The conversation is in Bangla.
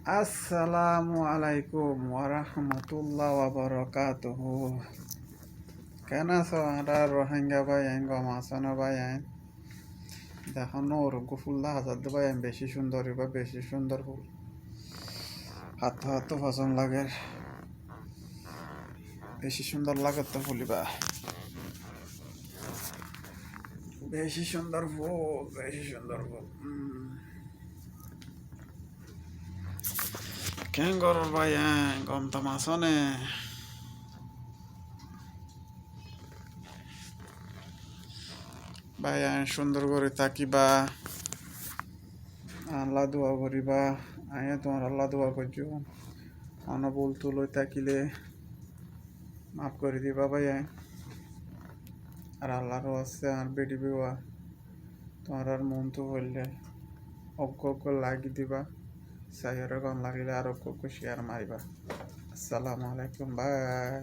আসসালামু আলাইকুম ওয়ারাহমাতুল্লাহ ওয়াবারাকাতুহু। কেন আছো আমরা রোহিঙ্গা ভাই আইন গম আসানো ভাই আইন দেখো নোর গুফুল্লা হাজার ভাই আইন বেশি সুন্দর বা বেশি সুন্দর ফুল হাত হাত পছন্দ লাগে বেশি সুন্দর লাগে তো ফুলিবা বেশি সুন্দর ফুল বেশি সুন্দর ফুল কেন গরর ভাই আইন গম তো মাসনে ভাই আইন সুন্দর করে তাকিবা আল্লাহ দোয়া করিবা আইয়া তোমার আল্লাহ দোয়া করছো অন বল তুলো তাকিলে মাফ করে দিবা ভাই আইন আর আল্লাহরও আছে আর বেটি বিওয়া তোমার আর মন তো হইলে অজ্ঞ লাগি দিবা সাইয়ার লাগিলে আর অজ্ঞ শেয়ার মারিবা। আসসালামু আলাইকুম, বাই।